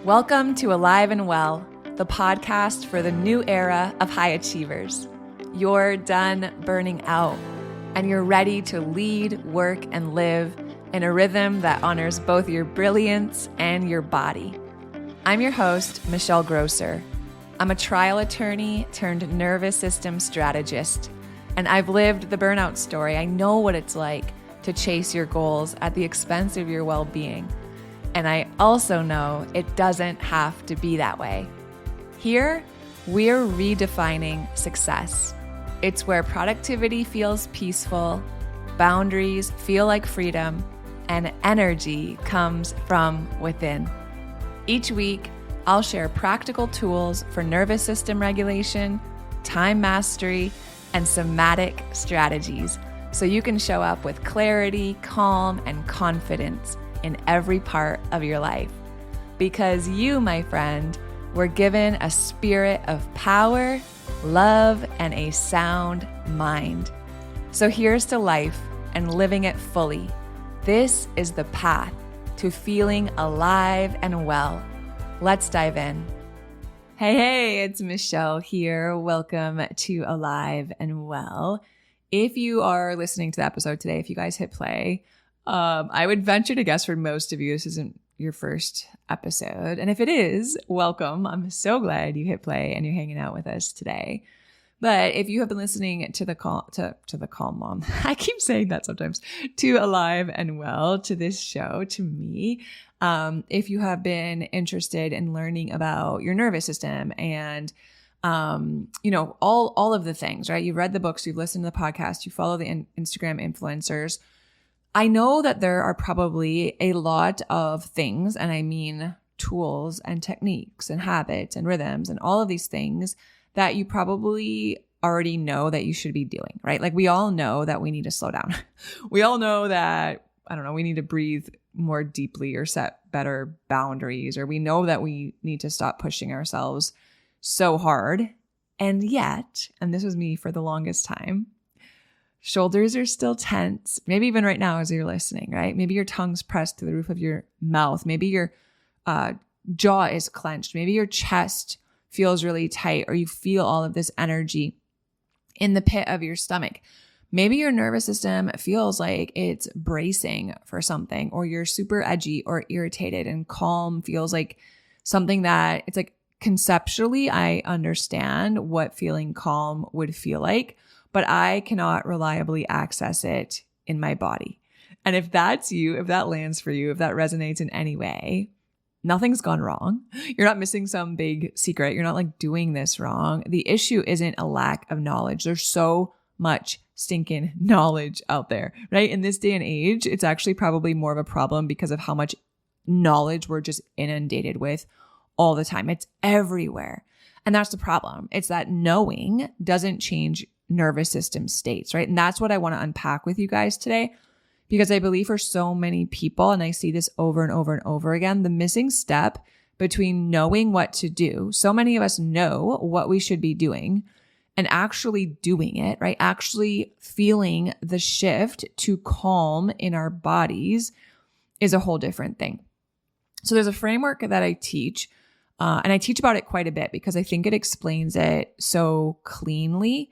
Welcome to Alive and Well, the podcast for the new era of high achievers. You're done burning out, and you're ready to lead, work, and live in a rhythm that honors both your brilliance and your body. I'm your host, Michelle Grosser. I'm a trial attorney turned nervous system strategist, and I've lived the burnout story. I know what it's like to chase your goals at the expense of your well-being. And I also know it doesn't have to be that way. Here, we're redefining success. It's where productivity feels peaceful, boundaries feel like freedom, and energy comes from within. Each week, I'll share practical tools for nervous system regulation, time mastery, and somatic strategies so you can show up with clarity, calm, and confidence in every part of your life. Because you, my friend, were given a spirit of power, love, and a sound mind. So here's to life and living it fully. This is the path to feeling alive and well. Let's dive in. Hey, it's Michelle here. Welcome to Alive and Well. If you are listening to the episode today, if you guys hit play, I would venture to guess for most of you, this isn't your first episode. And if it is, welcome. I'm so glad you hit play and you're hanging out with us today. But if you have been listening to the Calm Mom, I keep saying that sometimes, to Alive and Well, to this show, to me, if you have been interested in learning about your nervous system and all of the things, right? You've read the books, you've listened to the podcast, you follow the Instagram influencers. I know that there are probably a lot of things, and I mean tools and techniques and habits and rhythms and all of these things that you probably already know that you should be doing, right? Like we all know that we need to slow down. We all know that, we need to breathe more deeply or set better boundaries, or we know that we need to stop pushing ourselves so hard. And yet, and this was me for the longest time, shoulders are still tense. Maybe even right now as you're listening, right? Maybe your tongue's pressed to the roof of your mouth. Maybe your jaw is clenched. Maybe your chest feels really tight, or you feel all of this energy in the pit of your stomach. Maybe your nervous system feels like it's bracing for something, or you're super edgy or irritated, and calm feels like something that it's like conceptually, I understand what feeling calm would feel like, but I cannot reliably access it in my body. And if that's you, if that lands for you, if that resonates in any way, nothing's gone wrong. You're not missing some big secret. You're not like doing this wrong. The issue isn't a lack of knowledge. There's so much stinking knowledge out there, right? In this day and age, it's actually probably more of a problem because of how much knowledge we're just inundated with all the time. It's everywhere. And that's the problem. It's that knowing doesn't change nervous system states, right? And that's what I want to unpack with you guys today, because I believe for so many people, and I see this over and over and over again, the missing step between knowing what to do. So many of us know what we should be doing and actually doing it, right? Actually feeling the shift to calm in our bodies is a whole different thing. So there's a framework that I teach, and I teach about it quite a bit because I think it explains it so cleanly.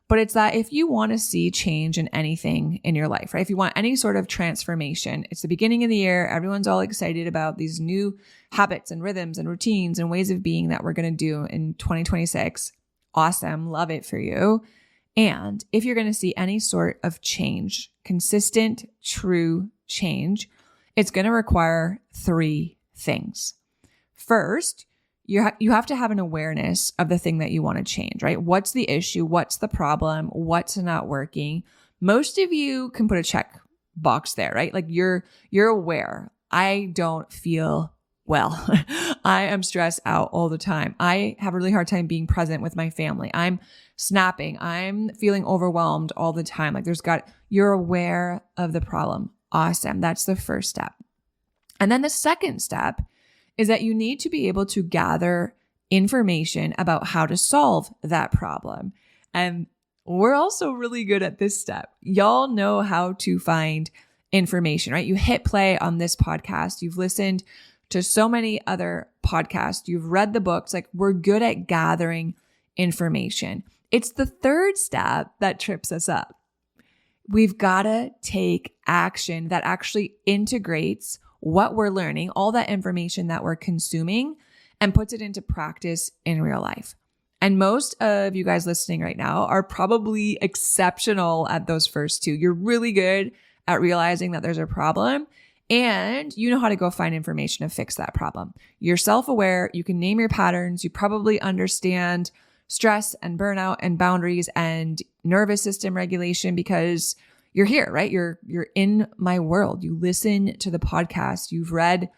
But it's that if you want to see change in anything in your life, right? If you want any sort of transformation, it's the beginning of the year. Everyone's all excited about these new habits and rhythms and routines and ways of being that we're going to do in 2026. Awesome. Love it for you. And if you're going to see any sort of change, consistent, true change, it's going to require three things. First, you have to have an awareness of the thing that you want to change, right? What's the issue? What's the problem? What's not working? Most of you can put a check box there, right? Like you're aware. I don't feel well. I am stressed out all the time. I have a really hard time being present with my family. I'm snapping. I'm feeling overwhelmed all the time. Like you're aware of the problem. Awesome. That's the first step. And then the second step is that you need to be able to gather information about how to solve that problem. And we're also really good at this step. Y'all know how to find information, right? You hit play on this podcast. You've listened to so many other podcast, you've read the books, like we're good at gathering information. It's the third step that trips us up. We've got to take action that actually integrates what we're learning, all that information that we're consuming, and puts it into practice in real life. And most of you guys listening right now are probably exceptional at those first two. You're really good at realizing that there's a problem and you know how to go find information to fix that problem. You're self-aware. You can name your patterns. You probably understand stress and burnout and boundaries and nervous system regulation because you're here, right? You're in my world. You listen to the podcast. You've read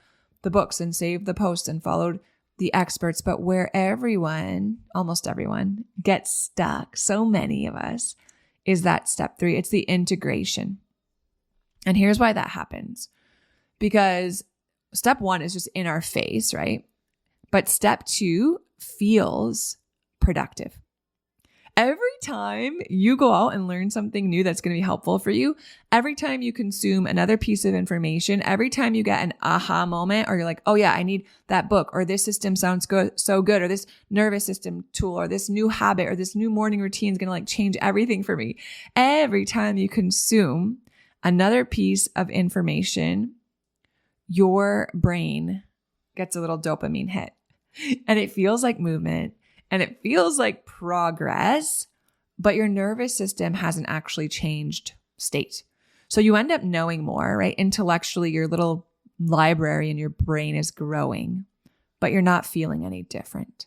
the books and saved the posts and followed the experts. But where almost everyone gets stuck, so many of us, is that step 3. It's the integration. And here's why that happens. Because step 1 is just in our face, right? But step 2 feels productive. Every time you go out and learn something new that's going to be helpful for you, every time you consume another piece of information, every time you get an aha moment, or you're like, oh yeah, I need that book, or this system sounds good, so good, or this nervous system tool, or this new habit, or this new morning routine is going to like change everything for me. Every time you consume another piece of information, your brain gets a little dopamine hit, and it feels like movement. And it feels like progress, but your nervous system hasn't actually changed state. So you end up knowing more, right? Intellectually, your little library in your brain is growing, but you're not feeling any different.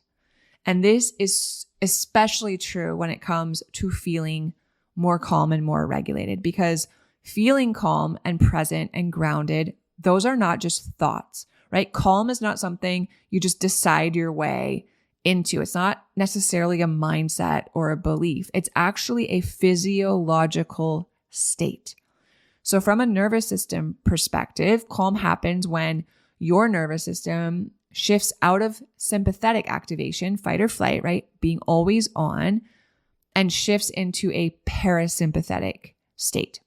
And this is especially true when it comes to feeling more calm and more regulated, because feeling calm and present and grounded, those are not just thoughts, right? Calm is not something you just decide your way into. It's not necessarily a mindset or a belief. It's actually a physiological state. So from a nervous system perspective, calm happens when your nervous system shifts out of sympathetic activation, fight or flight, right? Being always on, and shifts into a parasympathetic state.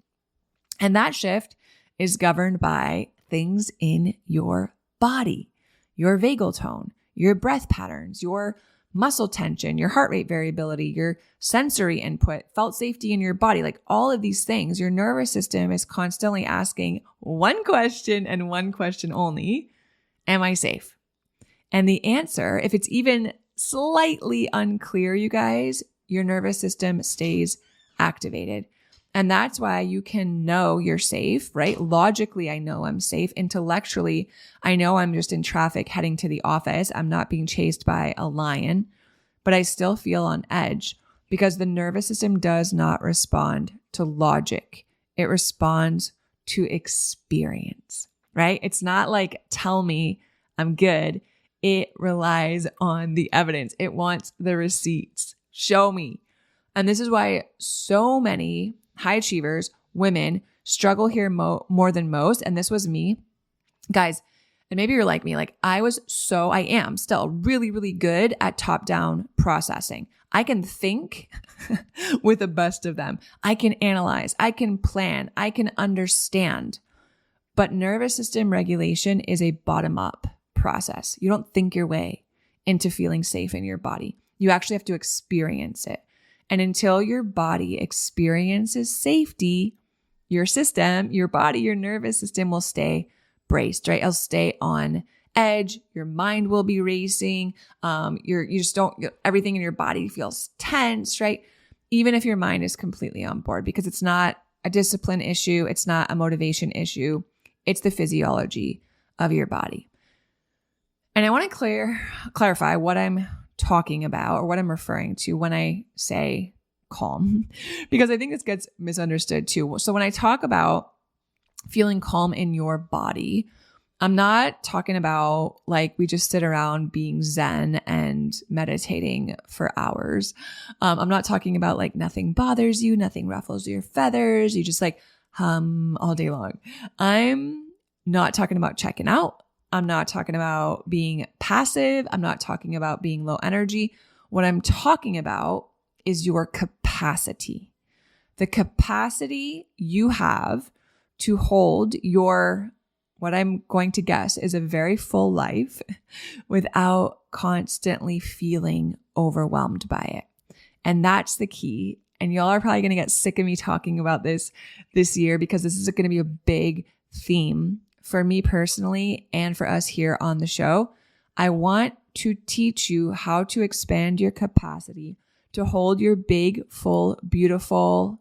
And that shift is governed by things in your body, your vagal tone, your breath patterns, your muscle tension, your heart rate variability, your sensory input, felt safety in your body, like all of these things. Your nervous system is constantly asking one question and one question only: am I safe? And the answer, if it's even slightly unclear, you guys, your nervous system stays activated. And that's why you can know you're safe, right? Logically, I know I'm safe. Intellectually, I know I'm just in traffic heading to the office. I'm not being chased by a lion, but I still feel on edge because the nervous system does not respond to logic. It responds to experience, right? It's not like, tell me I'm good. It relies on the evidence. It wants the receipts. Show me. And this is why so many high achievers, women, struggle here more than most. And this was me. Guys, and maybe you're like me, like I am still really, really good at top-down processing. I can think with the best of them. I can analyze, I can plan, I can understand. But nervous system regulation is a bottom-up process. You don't think your way into feeling safe in your body. You actually have to experience it. And until your body experiences safety, your system, your body, your nervous system will stay braced, right? It'll stay on edge. Your mind will be racing. Everything in your body feels tense, right? Even if your mind is completely on board, because it's not a discipline issue. It's not a motivation issue. It's the physiology of your body. And I want to clarify what I'm talking about or what I'm referring to when I say calm, because I think this gets misunderstood too. So when I talk about feeling calm in your body, I'm not talking about like we just sit around being zen and meditating for hours. I'm not talking about like nothing bothers you, nothing ruffles your feathers. You just like hum all day long. I'm not talking about checking out. I'm not talking about being passive. I'm not talking about being low energy. What I'm talking about is your capacity. The capacity you have to hold your what I'm going to guess is a very full life without constantly feeling overwhelmed by it. And that's the key. And y'all are probably going to get sick of me talking about this year because this is going to be a big theme for me personally and for us here on the show. I want to teach you how to expand your capacity to hold your big, full, beautiful,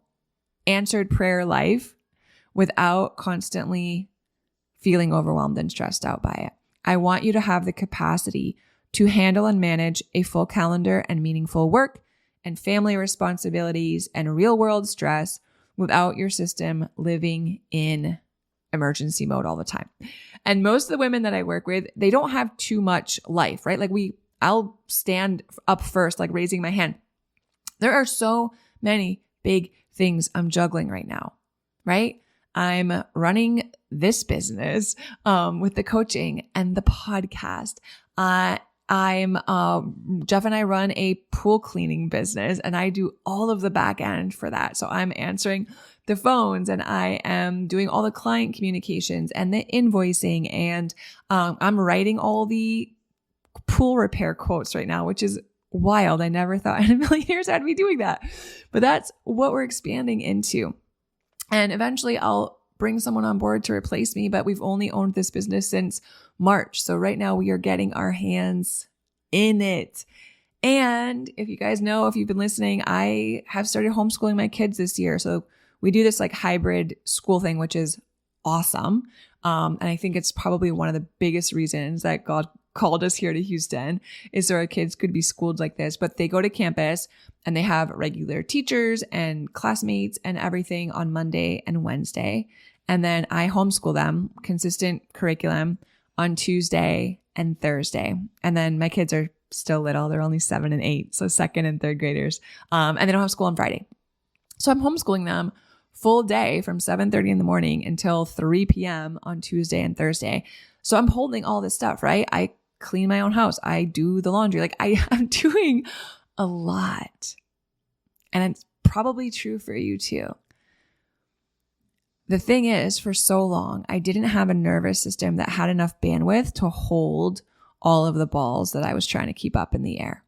answered prayer life without constantly feeling overwhelmed and stressed out by it. I want you to have the capacity to handle and manage a full calendar and meaningful work and family responsibilities and real world stress without your system living in emergency mode all the time. And most of the women that I work with, they don't have too much life, right? Like I'll stand up first, like raising my hand. There are so many big things I'm juggling right now, right? I'm running this business with the coaching and the podcast. Jeff and I run a pool cleaning business and I do all of the back end for that. So I'm answering the phones and I am doing all the client communications and the invoicing and I'm writing all the pool repair quotes right now, which is wild. I never thought in a million years I'd be doing that, but that's what we're expanding into. And eventually I'll bring someone on board to replace me, but we've only owned this business since March. So right now we are getting our hands in it. And if you guys know, if you've been listening, I have started homeschooling my kids this year. So we do this like hybrid school thing, which is awesome. And I think it's probably one of the biggest reasons that God called us here to Houston is so our kids could be schooled like this, but they go to campus and they have regular teachers and classmates and everything on Monday and Wednesday. And then I homeschool them, consistent curriculum on Tuesday and Thursday. And then my kids are still little. They're only 7 and 8. So second and third graders. And they don't have school on Friday. So I'm homeschooling them full day from 7:30 in the morning until 3 p.m. on Tuesday and Thursday. So I'm holding all this stuff, right? I clean my own house. I do the laundry. Like I'm doing a lot. And it's probably true for you too. The thing is, for so long, I didn't have a nervous system that had enough bandwidth to hold all of the balls that I was trying to keep up in the air.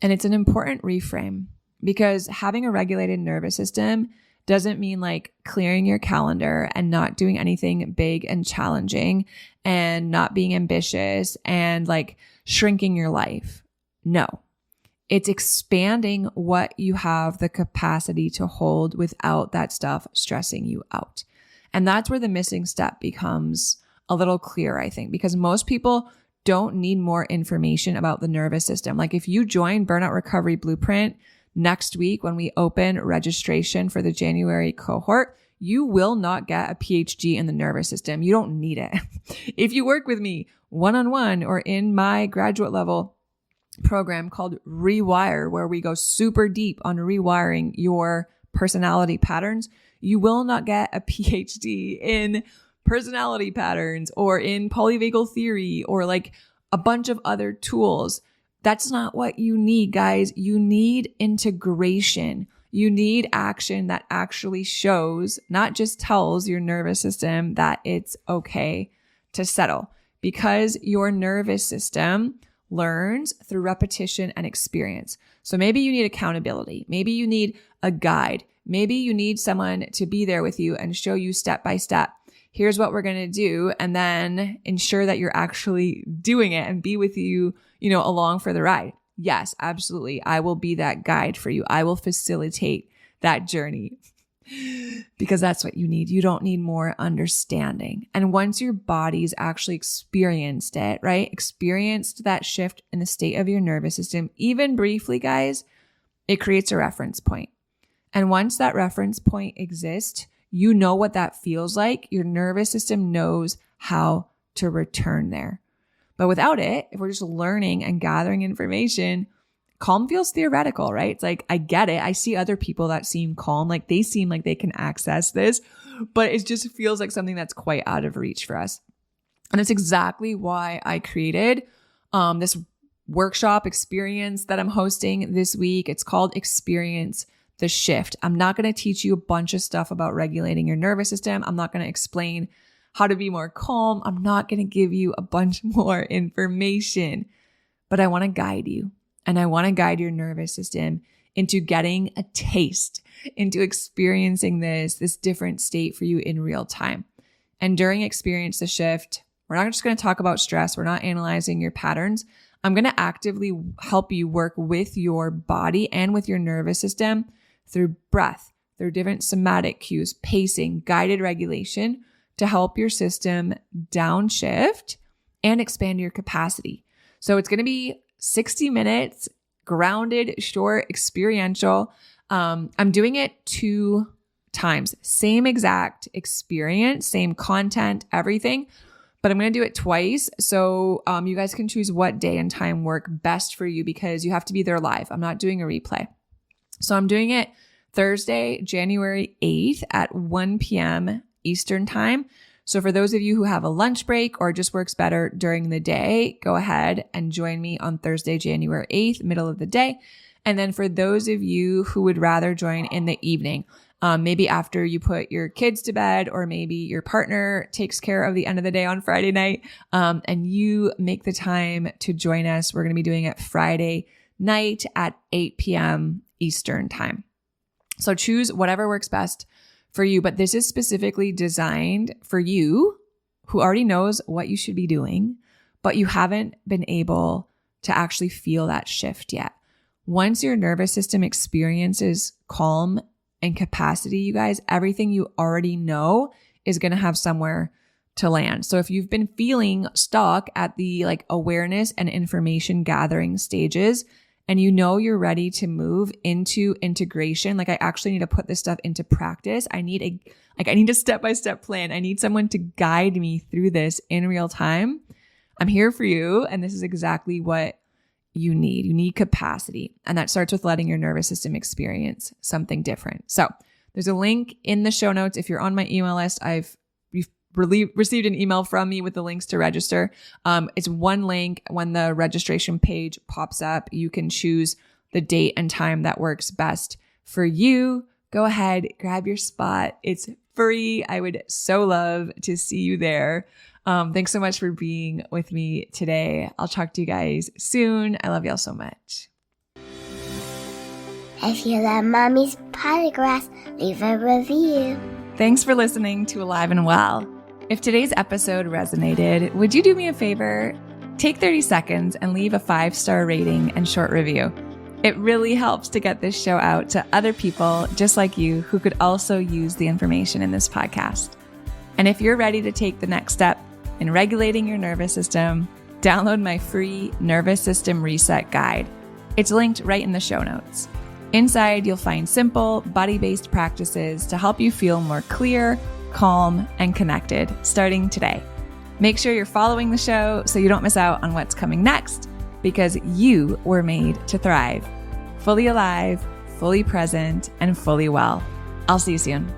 And it's an important reframe because having a regulated nervous system doesn't mean like clearing your calendar and not doing anything big and challenging and not being ambitious and like shrinking your life. No, it's expanding what you have the capacity to hold without that stuff stressing you out. And that's where the missing step becomes a little clearer, I think, because most people don't need more information about the nervous system. Like if you join Burnout Recovery Blueprint next week when we open registration for the January cohort, you will not get a PhD in the nervous system. You don't need it. If you work with me one-on-one or in my graduate level program called Rewire, where we go super deep on rewiring your personality patterns, you will not get a PhD in personality patterns or in polyvagal theory or like a bunch of other tools. That's not what you need, guys. You need integration. You need action that actually shows, not just tells your nervous system that it's okay to settle, because your nervous system learns through repetition and experience. So maybe you need accountability. Maybe you need a guide. Maybe you need someone to be there with you and show you step by step. Here's what we're going to do. And then ensure that you're actually doing it and be with you, along for the ride. Yes, absolutely. I will be that guide for you. I will facilitate that journey because that's what you need. You don't need more understanding. And once your body's actually experienced it, right? Experienced that shift in the state of your nervous system, even briefly, guys, it creates a reference point. And once that reference point exists, you know what that feels like. Your nervous system knows how to return there. But without it, if we're just learning and gathering information, calm feels theoretical, right? It's like, I get it. I see other people that seem calm, like they seem like they can access this, but it just feels like something that's quite out of reach for us. And it's exactly why I created this workshop experience that I'm hosting this week. It's called Experience the Shift. I'm not going to teach you a bunch of stuff about regulating your nervous system. I'm not going to explain how to be more calm. I'm not going to give you a bunch more information, but I want to guide you, and I want to guide your nervous system into getting a taste, into experiencing this different state for you in real time. And during Experience the Shift, we're not just going to talk about stress. We're not analyzing your patterns. I'm going to actively help you work with your body and with your nervous system through breath, through different somatic cues, pacing, guided regulation to help your system downshift and expand your capacity. So it's going to be 60 minutes, grounded, short, experiential. I'm doing it 2 times, same exact experience, same content, everything, but I'm going to do it twice. So you guys can choose what day and time work best for you because you have to be there live. I'm not doing a replay. So I'm doing it Thursday, January 8th at 1 p.m. Eastern time. So for those of you who have a lunch break or just works better during the day, go ahead and join me on Thursday, January 8th, middle of the day. And then for those of you who would rather join in the evening, maybe after you put your kids to bed, or maybe your partner takes care of the end of the day on Friday night, and you make the time to join us, we're going to be doing it Friday night at 8 p.m. Eastern time. So choose whatever works best for you, but this is specifically designed for you who already knows what you should be doing, but you haven't been able to actually feel that shift yet. Once your nervous system experiences calm and capacity, you guys, everything you already know is going to have somewhere to land. So if you've been feeling stuck at the awareness and information gathering stages, and you know you're ready to move into integration, I actually need to put this stuff into practice. I need a step-by-step plan. I need someone to guide me through this in real time. I'm here for you, and this is exactly what you need. You need capacity, and that starts with letting your nervous system experience something different. So there's a link in the show notes. If you're on my email list, you've received an email from me with the links to register. It's one link. When the registration page pops up, you can choose the date and time that works best for you. Go ahead, grab your spot. It's free. I would so love to see you there. Thanks so much for being with me today. I'll talk to you guys soon. I love y'all so much. If you love Mommy's Podcast, leave a review. Thanks for listening to Alive and Well. If today's episode resonated, would you do me a favor? Take 30 seconds and leave a 5-star rating and short review. It really helps to get this show out to other people just like you who could also use the information in this podcast. And if you're ready to take the next step in regulating your nervous system, download my free Nervous System Reset Guide. It's linked right in the show notes. Inside, you'll find simple, body-based practices to help you feel more clear, calm, and connected starting today. Make sure you're following the show so you don't miss out on what's coming next, because you were made to thrive. Fully alive, fully present, and fully well. I'll see you soon.